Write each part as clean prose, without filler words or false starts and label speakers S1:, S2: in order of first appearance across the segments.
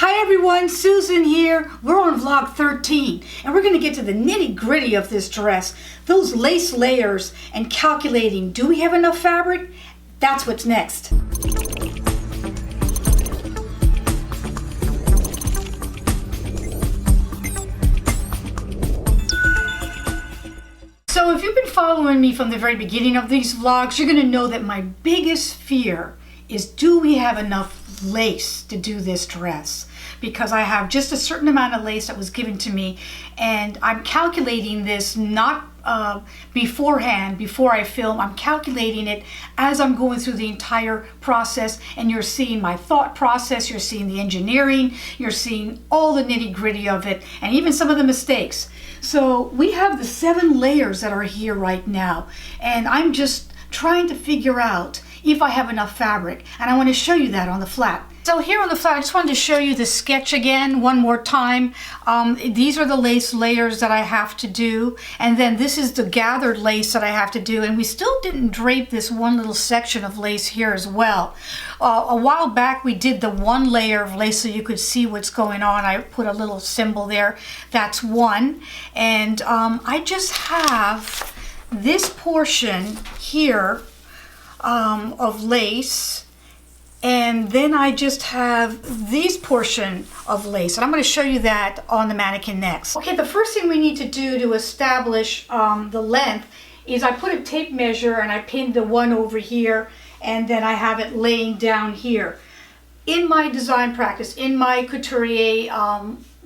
S1: Hi everyone, Susan here. We're on vlog 13 and we're going to get to the nitty-gritty of this dress, those lace layers and calculating, do we have enough fabric? That's what's next. So if you've been following me from the very beginning of these vlogs, you're going to know that my biggest fear is, do we have enough lace to do this dress? Because I have just a certain amount of lace that was given to me, and I'm calculating this not beforehand, before I film. I'm calculating it as I'm going through the entire process, and you're seeing my thought process, you're seeing the engineering, you're seeing all the nitty-gritty of it, and even some of the mistakes. So we have the 7 layers that are here right now, and I'm just trying to figure out if I have enough fabric, and I want to show you that on the flat. So here on the flat, I just wanted to show you the sketch again one more time. These are the lace layers that I have to do, and then this is the gathered lace that I have to do, and we still didn't drape this one little section of lace here as well. A while back we did the 1 layer of lace so you could see what's going on. I put a little symbol there, that's 1, and I just have this portion here of lace, and then I just have this portion of lace, and I'm going to show you that on the mannequin next. Okay, the first thing we need to do to establish the length is I put a tape measure and I pinned the 1 over here, and then I have it laying down here. In my design practice, in my couturier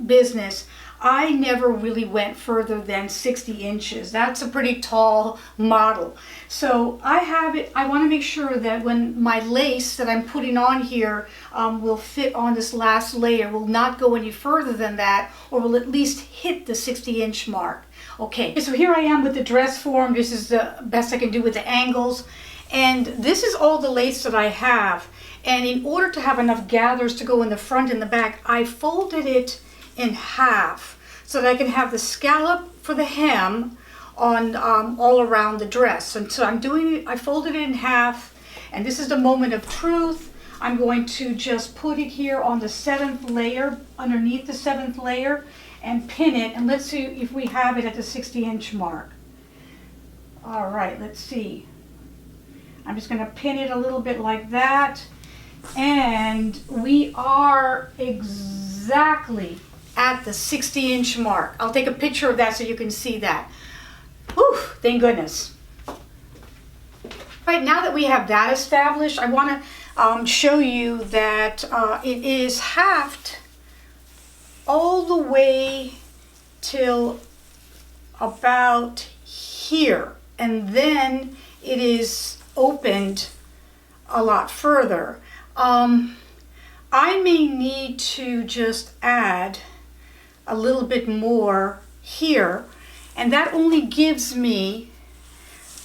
S1: business, I never really went further than 60 inches. That's a pretty tall model. So I have it, I want to make sure that when my lace that I'm putting on here will fit on this last layer, will not go any further than that, or will at least hit the 60-inch mark. Okay, so here I am with the dress form. This is the best I can do with the angles. And this is all the lace that I have. And in order to have enough gathers to go in the front and the back, I folded it in half so that I can have the scallop for the hem on all around the dress. And so I'm doing it, I folded it in half, and this is the moment of truth. I'm going to just put it here on the 7th layer, underneath the 7th layer, and pin it, and let's see if we have it at the 60-inch mark. All right, let's see. I'm just going to pin it a little bit like that, and we are exactly at the 60-inch mark. I'll take a picture of that so you can see that. Whew, thank goodness. Right, now that we have that established, I want to show you that it is halved all the way till about here, and then it is opened a lot further. I may need to just add a little bit more here, and that only gives me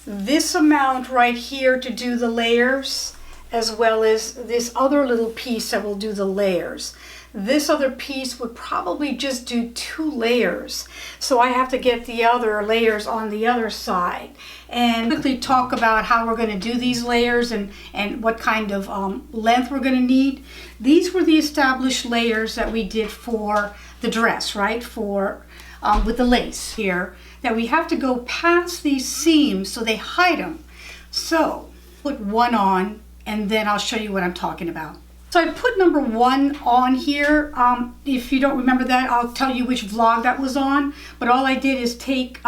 S1: this amount right here to do the layers, as well as this other little piece that will do the layers. This other piece would probably just do 2 layers, so I have to get the other layers on the other side and quickly talk about how we're going to do these layers and what kind of length we're going to need. These were the established layers that we did for the dress, right, for with the lace here, that we have to go past these seams so they hide them. So put 1 on, and then I'll show you what I'm talking about. So I put number 1 on here. If you don't remember that, I'll tell you which vlog that was on. But all I did is take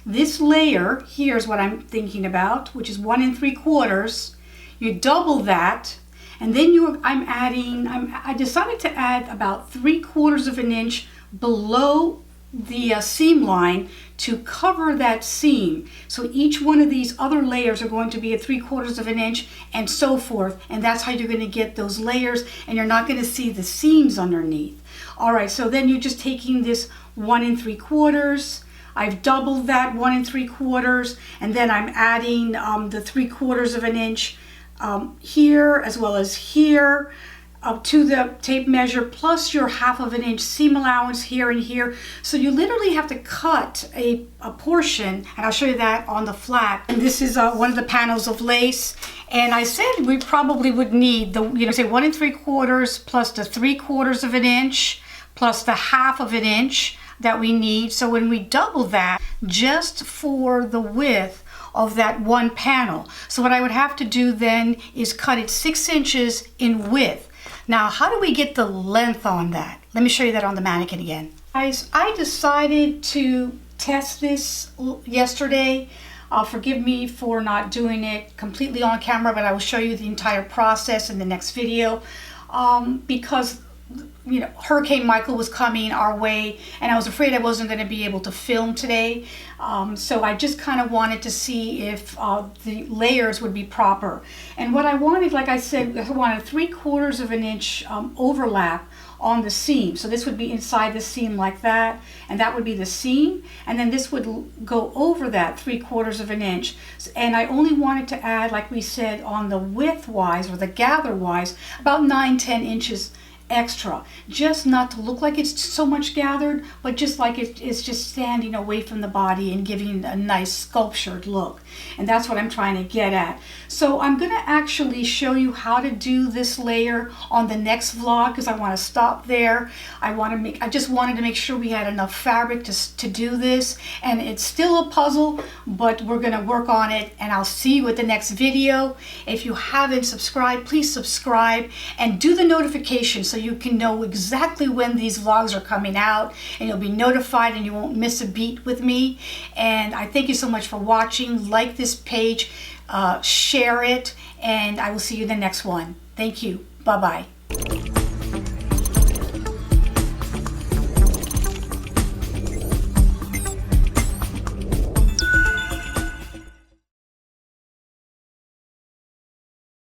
S1: this layer, here's what I'm thinking about, which is 1 3/4. You double that, and then I decided to add about 3/4 of an inch below the seam line to cover that seam. So each one of these other layers are going to be at 3/4 of an inch, and so forth, and that's how you're going to get those layers, and you're not going to see the seams underneath. All right, so then you're just taking this 1 3/4. I've doubled that 1 3/4, and then I'm adding the 3/4 of an inch here as well as here. up to the tape measure plus your 1/2 inch seam allowance here and here. So you literally have to cut a portion, and I'll show you that on the flat. And this is one of the panels of lace. And I said we probably would need the, say 1 3/4 plus the 3/4 inch plus the 1/2 inch that we need. So when we double that, just for the width of that one panel. So what I would have to do then is cut it 6 inches in width. Now, how do we get the length on that? Let me show you that on the mannequin again. Guys, I decided to test this yesterday. Forgive me for not doing it completely on camera, but I will show you the entire process in the next video because Hurricane Michael was coming our way, and I was afraid I wasn't going to be able to film today. So I just kind of wanted to see if the layers would be proper. And what I wanted, like I said, I wanted 3/4 inch overlap on the seam. So this would be inside the seam like that, and that would be the seam. And then this would go over that 3/4 inch. And I only wanted to add, like we said, on the width wise or the gather wise, about 9-10 inches extra, just not to look like it's so much gathered, but just like it's just standing away from the body and giving a nice sculptured look. And that's what I'm trying to get at. So I'm going to actually show you how to do this layer on the next vlog, because I want to stop there. I just wanted to make sure we had enough fabric to do this, and it's still a puzzle, but we're going to work on it, and I'll see you at the next video. If you haven't subscribed, please subscribe and do the notification so you can know exactly when these vlogs are coming out, and you'll be notified and you won't miss a beat with me. And I thank you so much for watching. Like this page, share it, and I will see you in the next one. Thank you. Bye-bye.